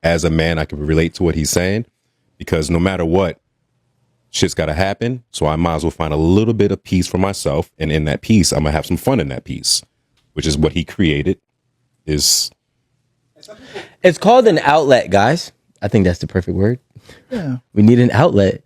as a man, I can relate to what he's saying, because no matter what, shit's got to happen. So I might as well find a little bit of peace for myself. And in that peace, I'm going to have some fun in that peace, which is what he created. It's called an outlet, guys. I think that's the perfect word. Yeah. We need an outlet.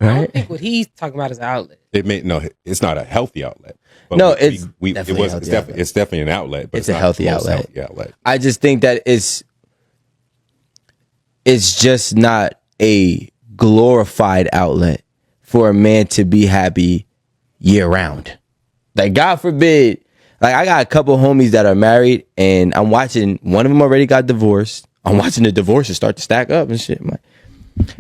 Right? I don't think what he's talking about is an outlet. It's not a healthy outlet. But no, it's definitely it's definitely an outlet, but it's a healthy outlet. outlet. I just think that it's just not a glorified outlet for a man to be happy year round. Like, God forbid, like, I got a couple homies that are married, and I'm watching, one of them already got divorced. I'm watching the divorces start to stack up and shit.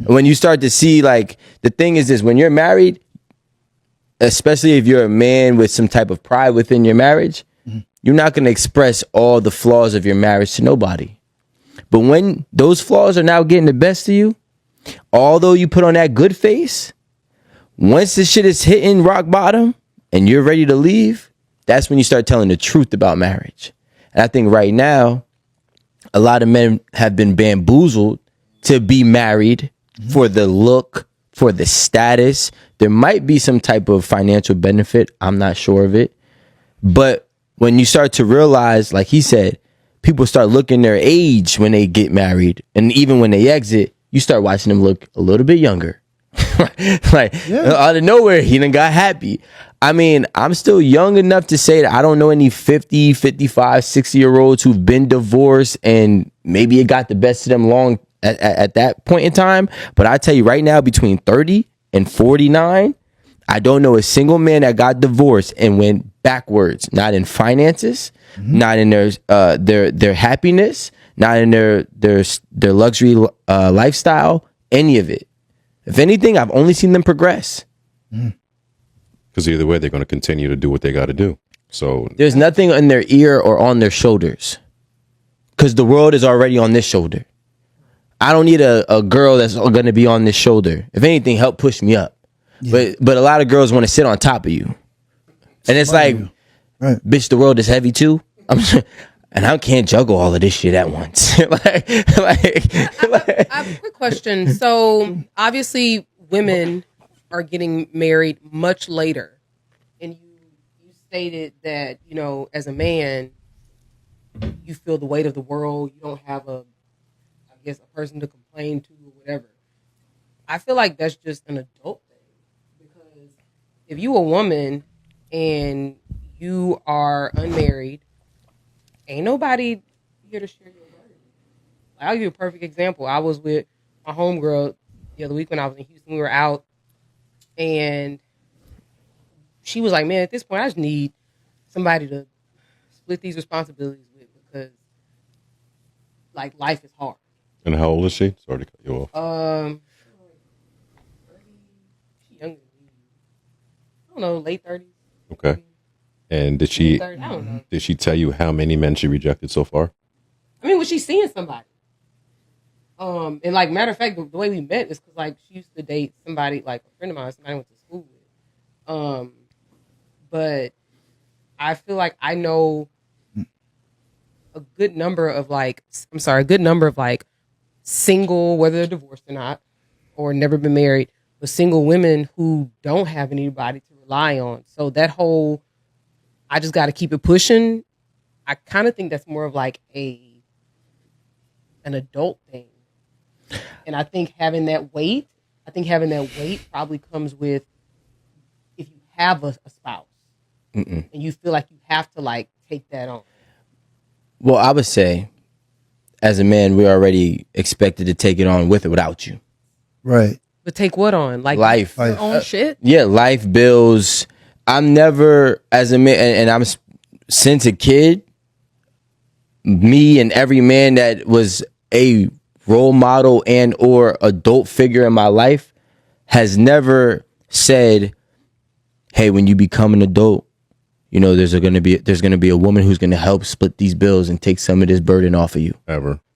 When you start to see, like, the thing is this, when you're married, especially if you're a man with some type of pride within your marriage, you're not going to express all the flaws of your marriage to nobody. But when those flaws are now getting the best of you, although you put on that good face, once the shit is hitting rock bottom and you're ready to leave, that's when you start telling the truth about marriage. And I think right now, a lot of men have been bamboozled to be married for the look, for the status. There might be some type of financial benefit. I'm not sure of it. But when you start to realize, like he said, people start looking their age when they get married. And even when they exit, you start watching them look a little bit younger. Out of nowhere, he done got happy. I mean, I'm still young enough to say that I don't know any 50, 55, 60-year-olds who've been divorced and maybe it got the best of them long at that point in time. But I tell you right now, between 30 and 49, I don't know a single man that got divorced and went backwards, not in finances, not in their happiness, not in their luxury lifestyle, any of it. If anything, I've only seen them progress. Because either way, they're going to continue to do what they got to do. So there's nothing in their ear or on their shoulders, because the world is already on this shoulder. I don't need a girl that's going to be on this shoulder. If anything, help push me up. Yeah. But a lot of girls want to sit on top of you, and it's like, bitch, the world is heavy too. And I can't juggle all of this shit at once. I have a quick question. So obviously, women are getting married much later, and you stated that, you know, as a man, you feel the weight of the world. You don't have a person to complain to or whatever. I feel like that's just an adult thing, because if you a woman and you are unmarried, ain't nobody here to share your burden. I'll give you a perfect example. I was with my homegirl the other week when I was in Houston. We were out, and she was like, man, at this point, I just need somebody to split these responsibilities with, because, like, life is hard. And how old is she? Sorry to cut you off. She's younger than me. I don't know, late 30s. Okay. And did she tell you how many men she rejected so far? I mean, was she seeing somebody? And like, matter of fact, the way we met is because, like, she used to date somebody, like a friend of mine, somebody I went to school with. But I feel like I know a good number of single, whether they're divorced or not, or never been married, but single women who don't have anybody to rely on. So that whole, I just got to keep it pushing, I kind of think that's more of like an adult thing. And I think having that weight probably comes with, if you have a spouse and you feel like you have to, like, take that on. Well, I would say, as a man, we're already expected to take it on with or without you. Right. But take what on? Like, life. Your own shit? Yeah, life, bills. I'm never, as a man, and I'm, since a kid, me and every man that was a role model and or adult figure in my life has never said, hey, when you become an adult, you know, there's gonna be a woman who's gonna help split these bills and take some of this burden off of you.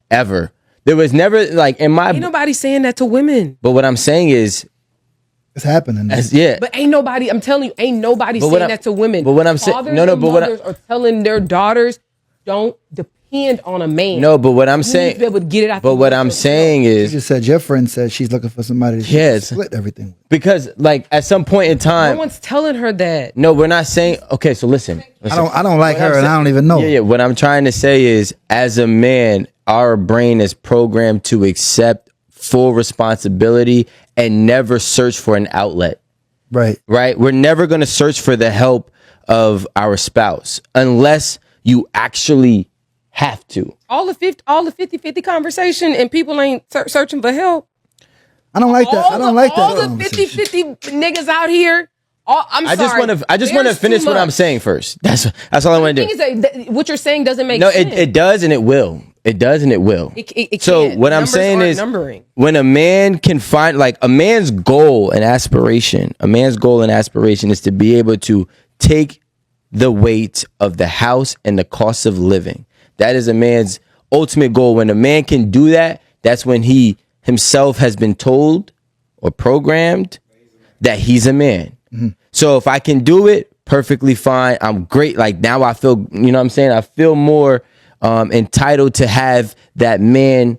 Ever. There was never, like, in my, ain't nobody saying that to women. But what I'm saying is, it's happening. But ain't nobody, I'm telling you, ain't nobody saying that to women. But what I'm saying, mothers are telling their daughters, don't depend depend on a man. No, but what I'm You need saying, to be able to get it out. but what I'm saying You is, just said your friend said she's looking for somebody to Yes. split everything with. because like at some point in no time, one's telling her that. no, we're not saying. Okay, so listen. I don't like What her, I'm and I don't even know. Yeah, yeah. What I'm trying to say is, as a man, our brain is programmed to accept full responsibility and never search for an outlet. Right. Right? We're never going to search for the help of our spouse unless you actually have to. All the 50-50 conversation and people ain't searching for help. I don't like that. I don't like that. All the conversation. 50-50 niggas out here. I just want to finish what I'm saying first. That's all I want to do. The thing is that what you're saying doesn't make No, sense. it does and it will. It does and it will. It So can't. what I'm Numbers saying aren't is, numbering. when a man can find, like, a man's goal and aspiration is to be able to take the weight of the house and the cost of living. That is a man's ultimate goal. When a man can do that, that's when he himself has been told or programmed that he's a man. So if I can do it, perfectly fine. I'm great. Like, now I feel, you know what I'm saying? I feel more entitled to have that man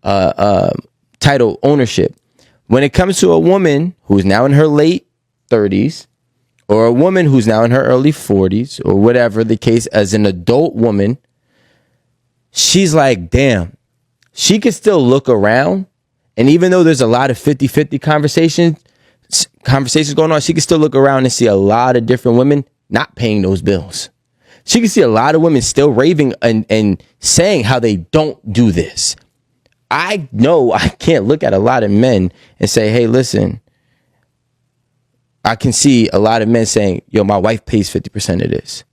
title ownership. When it comes to a woman who's now in her late 30s, or a woman who's now in her early 40s, or whatever the case, as an adult woman, she's like, damn, she can still look around. And even though there's a lot of 50-50 conversations going on, she can still look around and see a lot of different women not paying those bills. She can see a lot of women still raving and saying how they don't do this. I know I can't look at a lot of men and say, hey, listen, I can see a lot of men saying, yo, my wife pays 50% of this.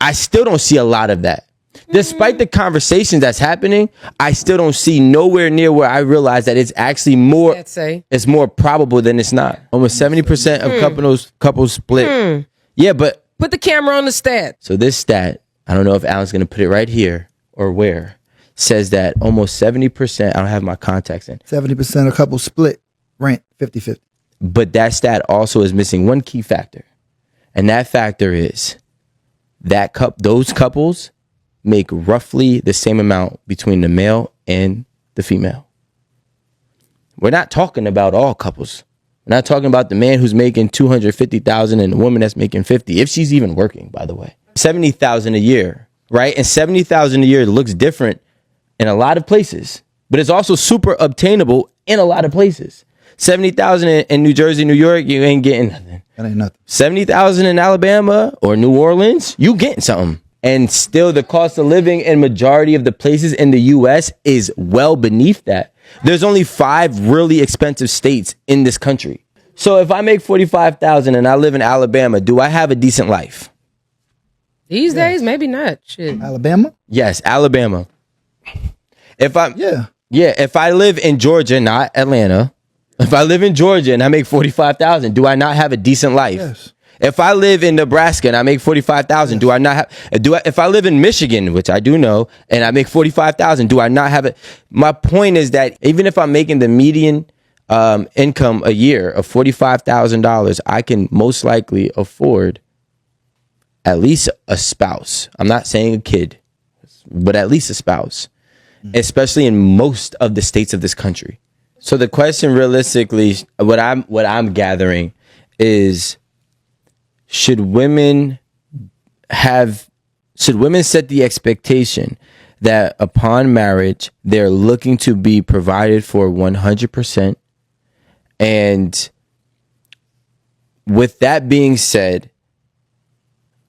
I still don't see a lot of that. Despite the conversations that's happening, I still don't see nowhere near where I realize that it's actually more. It's more probable than it's not. Almost 70% of couples split. Yeah, but Put the camera on the stat. so this stat, I don't know if Alan's gonna put it right here or where, says that almost 70%. I don't have my contacts in, 70% of couples split rent 50-50. but that stat also is missing one key factor, and that factor is that those couples make roughly the same amount between the male and the female. We're not talking about all couples. We're not talking about the man who's making $250,000 and the woman that's making 50, if she's even working, by the way. 70,000 a year, right? And 70,000 a year looks different in a lot of places, but it's also super obtainable in a lot of places. 70,000 in New Jersey, New York, you ain't getting nothing. That ain't nothing. 70,000 in Alabama or New Orleans, you getting something. And still the cost of living in majority of the places in the US is well beneath that. There's only 5 really expensive states in this country. So if I make 45,000 and I live in Alabama, do I have a decent life? These days, maybe not. Shit. Alabama? Yes, Alabama. If I live in Georgia, not Atlanta. If I live in Georgia and I make 45,000, do I not have a decent life? Yes. If I live in Nebraska and I make 45,000, do I not have? If I live in Michigan, which I do know, and I make 45,000, do I not have it? My point is that even if I'm making the median income a year of $45,000, I can most likely afford at least a spouse. I'm not saying a kid, but at least a spouse, especially in most of the states of this country. So the question, realistically, what I'm gathering is, should women set the expectation that upon marriage they're looking to be provided for 100%? And with that being said,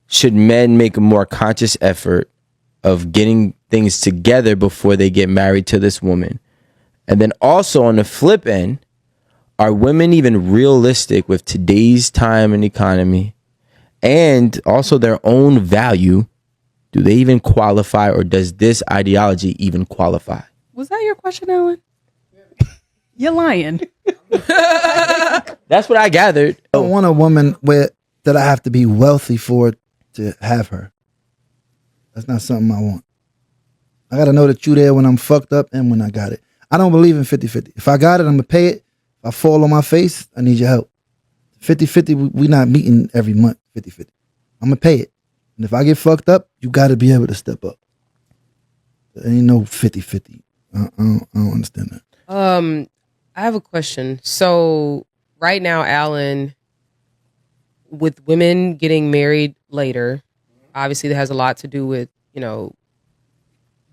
should men make a more conscious effort of getting things together before they get married to this woman? And then also on the flip end, are women even realistic with today's time and economy? And also their own value, do they even qualify, or does this ideology even qualify? Was that your question, Alan? You're lying. That's what I gathered. I don't want a woman that I have to be wealthy for to have her. That's not something I want. I got to know that you there when I'm fucked up and when I got it. I don't believe in 50-50. If I got it, I'm going to pay it. If I fall on my face, I need your help. 50-50, we not meeting every month, 50-50. I'm going to pay it. And if I get fucked up, you got to be able to step up. There ain't no 50-50. I don't understand that. I have a question. So right now, Alan, with women getting married later, obviously that has a lot to do with,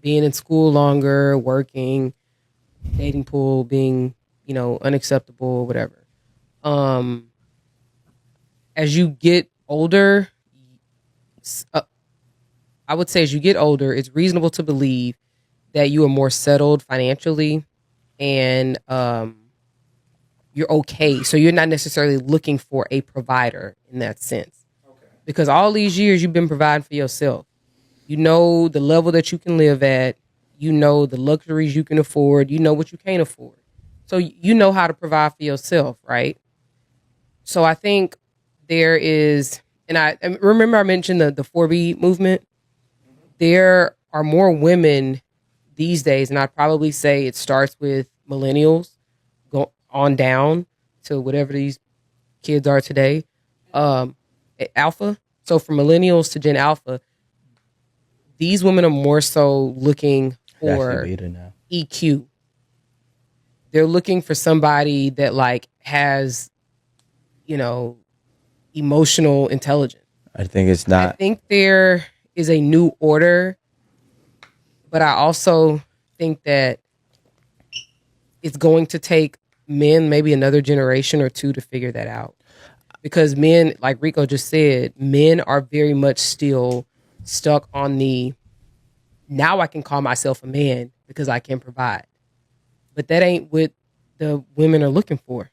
being in school longer, working, dating pool being, unacceptable, whatever. As you get older, I would say as you get older, it's reasonable to believe that you are more settled financially and you're okay. So you're not necessarily looking for a provider in that sense. Okay. Because all these years you've been providing for yourself. You know the level that you can live at. You know the luxuries you can afford. You know what you can't afford. So you know how to provide for yourself, right? So I think there is, and I remember I mentioned the 4B movement. There are more women these days, and I'd probably say it starts with millennials, go on down to whatever these kids are today, alpha. So from millennials to Gen Alpha, these women are more so looking for EQ. They're looking for somebody that like has, emotional intelligence. I think it's not. I think there is a new order, but I also think that it's going to take men maybe another generation or two to figure that out. Because men, like Rico just said, men are very much still stuck on the, now I can call myself a man because I can provide. But that ain't what the women are looking for.